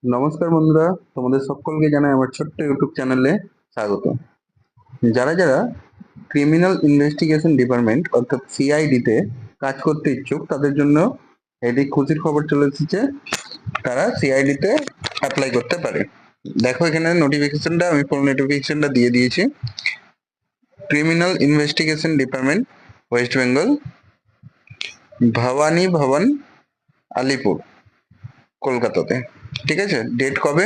নমস্কার বন্ধুরা, তোমাদের সকলকে জানাই আমার ছোট্ট ইউটিউব চ্যানেলে স্বাগত। যারা যারা ক্রিমিনাল ইনভেস্টিগেশন ডিপার্টমেন্ট অর্থাৎ সিআইডি তে কাজ করতে ইচ্ছুক তাদের জন্য এটি খুশির খবর চলে এসেছে। তারা সিআইডি তে অ্যাপ্লাই করতে পারে। দেখো এখানে নোটিফিকেশনটা, আমি পুরো নোটিফিকেশনটা দিয়ে দিয়েছি। Criminal investigation department, West Bengal, Bhabani Bhaban, Alipore, কলকাতাতে। ঠিক আছে, ডেট কবে?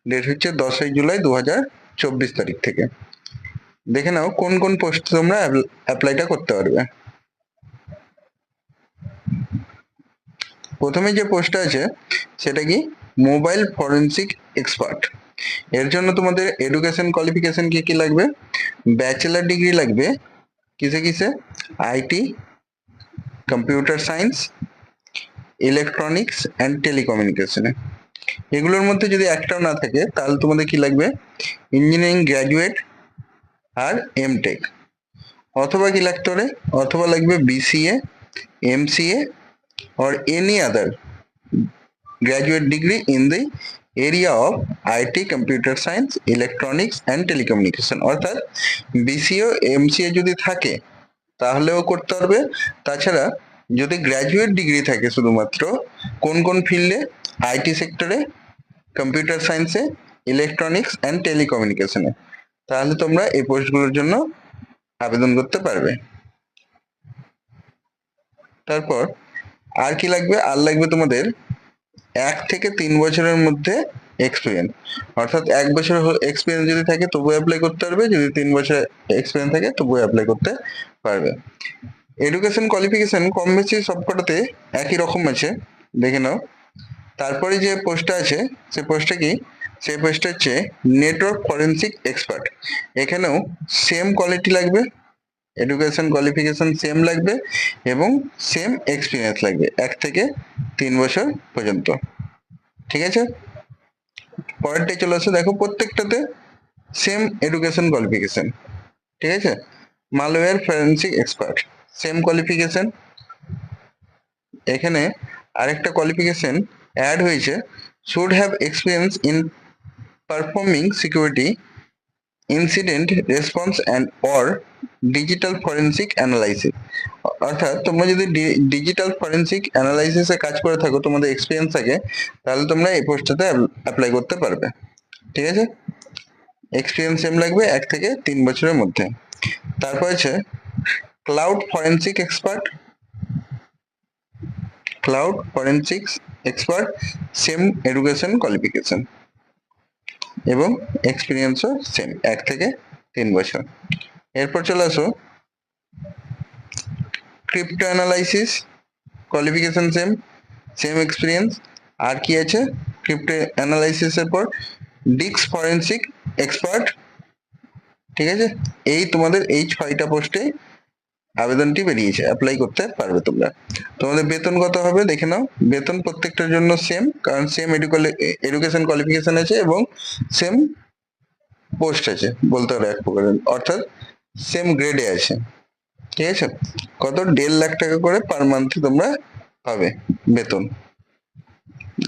ডেট হচ্ছে 10ই জুলাই 2024 তারিখ থেকে। দেখে নাও কোন কোন পোস্ট তোমরা অ্যাপ্লাইটা করতে পারবে। প্রথমে যে পোস্টটা আছে সেটা কি, মোবাইল ফরেন্সিক এক্সপার্ট। এর জন্য তোমাদের এডুকেশন কোয়ালিফিকেশন কি কি লাগবে? ব্যাচেলার ডিগ্রি লাগবে। কিসে কিসে? IT, computer science, electronics and টেলিকমিউনিকেশনে। এগুলোর মধ্যে যদি একটাও না থাকে তাহলে তোমাদের কি লাগবে? ইঞ্জিনিয়ারিং গ্র্যাজুয়েট আর এমটেক। অথবা কি লাগতে পারে? অথবা লাগবে BCA, MCA or any other graduate degree in the area of IT, computer science, electronics and telecommunication। অর্থাৎ বিসিএ এমসিএ যদি থাকে তাহলেও করতে পারবে। তাছাড়া যদি গ্র্যাজুয়েট ডিগ্রি থাকে শুধুমাত্র কোন কোন ফিল্ডে? আইটি সেক্টরে, কম্পিউটার সায়েন্সে, ইলেকট্রনিক্স অ্যান্ড টেলিকমিউনিকেশনে, তাহলে তোমরা এই পোস্টগুলোর জন্য আবেদন করতে পারবে। তারপর আর কি লাগবে? আর লাগবে তোমাদের 1 থেকে 3 বছরের মধ্যে এক্সপিরিয়েন্স। অর্থাৎ 1 বছর এক্সপিরিয়েন্স যদি থাকে তবুও অ্যাপ্লাই করতে পারবে, যদি 3 বছর এক্সপিরিয়েন্স থাকে তবুও অ্যাপ্লাই করতে পারবে। এডুকেশন কোয়ালিফিকেশন কম বেশি সবকটাতে একই রকম আছে, দেখে নাও। তারপরে যে পোস্টটা আছে সে পোস্টটা কি? সেই পোস্টটা হচ্ছে নেটওয়ার্ক ফরেন্সিক এক্সপার্ট। এখানেও সেম কোয়ালিটি লাগবে, এডুকেশন কোয়ালিফিকেশন সেম লাগবে এবং সেম এক্সপিরিয়েন্স লাগবে 1 থেকে 3 বছর পর্যন্ত। ঠিক আছে, পরেরটাই চলে আসে। দেখো প্রত্যেকটাতে সেম এডুকেশন কোয়ালিফিকেশন। ঠিক আছে, malware forensic expert, same qualification. এখানে আরেকটা কোয়ালিফিকেশন অ্যাড হয়েছে, should have experience in performing security incident response and or digital forensic analysis. অর্থাৎ তোমরা যদি ডিজিটাল ফরেন্সিক অ্যানালাইসিসে কাজ করে থাকো, তোমাদের এক্সপিরিয়েন্স থাকে, তাহলে তোমরা এই পোস্টটাতে অ্যাপ্লাই করতে পারবে। ঠিক আছে, এক্সপিরিয়েন্স সেম লাগবে 1 থেকে 3 বছরের মধ্যে। তারপর আছে cloud forensic expert, cloud forensics expert, same education qualification এবং এক্সপিরিয়েন্সও সেম 1 থেকে 3 বছর। এরপর চলে আসো crypto analysis, qualification same, same experience. আর কি আছে ক্রিপ্টো অ্যানালাইসিসের পর? Disk forensic expert. ঠিক আছে, এই তোমাদের এই 6টা পোস্টে আবেদনটি বেরিয়েছে, অ্যাপ্লাই করতে পারবে তোমরা। তোমাদের বেতন কত হবে দেখে নাও। বেতন প্রত্যেকটার জন্য সেম, কারণ সেম এডুকেশন কোয়ালিফিকেশন আছে এবং সেম পোস্ট আছে বলতে পারো এক প্রকারের, অর্থাৎ সেম গ্রেডে আছে। ঠিক আছে, কত? 1.5 লাখ টাকা করে পার মান্থে তোমরা পাবে বেতন।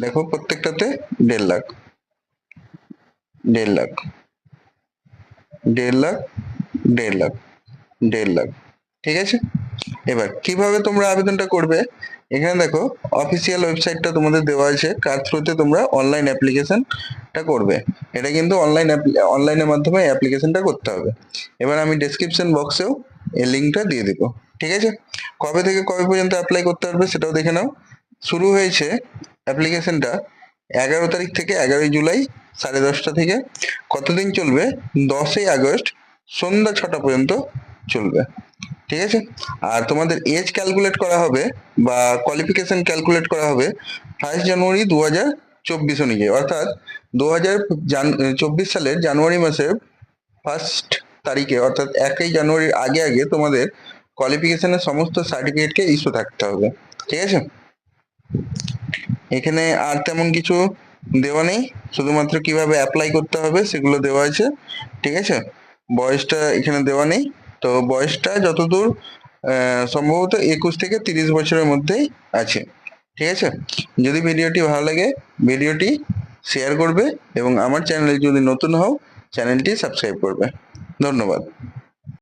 দেখো প্রত্যেকটাতে 1.5 লাখ, 1.5 লাখ, 1.5 লাখ, 1.5 লাখ, 1.5 লাখ। ঠিক আছে, এবার কিভাবে তোমরা আবেদনটা করবে? এখানে দেখো অফিসিয়াল ওয়েবসাইটটা তোমাদের দেওয়া আছে, কার থ্রুতে তোমরা অনলাইন অ্যাপ্লিকেশনটা করবে। এটা কিন্তু অনলাইনের মাধ্যমে অ্যাপ্লিকেশনটা করতে হবে। এবার আমি ডেসক্রিপশন বক্সেও এই লিঙ্কটা দিয়ে দেবো। ঠিক আছে, কবে থেকে কবে পর্যন্ত অ্যাপ্লাই করতে পারবে সেটাও দেখে নাও। শুরু হয়েছে অ্যাপ্লিকেশনটা 11 তারিখ থেকে 11ই জুলাই 10:30 থেকে। কতদিন চলবে? 10ই আগস্ট সন্ধ্যা 6টা পর্যন্ত চলবে। ঠিক আছে, আর তোমাদের এজ ক্যালকুলেট করা হবে বা কোয়ালিফিকেশন ক্যালকুলেট করা হবে 1 জানুয়ারি 2024 অনুযায়ী। অর্থাৎ 2024 সালের জানুয়ারি মাসের 1 তারিখে, অর্থাৎ 1 জানুয়ারির আগে আগে তোমাদের কোয়ালিফিকেশনের সমস্ত সার্টিফিকেটকে ইস্যু থাকতে হবে। ঠিক আছে, এখানে আর তেমন কিছু দেওয়া নেই, শুধুমাত্র কিভাবে অ্যাপ্লাই করতে হবে সেগুলো দেওয়া আছে। ঠিক আছে, বয়সটা এখানে দেওয়া নেই, তো বয়সটা যতদূর সম্ভবত 21 থেকে 30 বছরের মধ্যেই আছে। ঠিক আছে, যদি ভিডিওটি ভালো লাগে ভিডিওটি শেয়ার করবে এবং আমার চ্যানেলে যদি নতুন হও চ্যানেলটি সাবস্ক্রাইব করবে। ধন্যবাদ।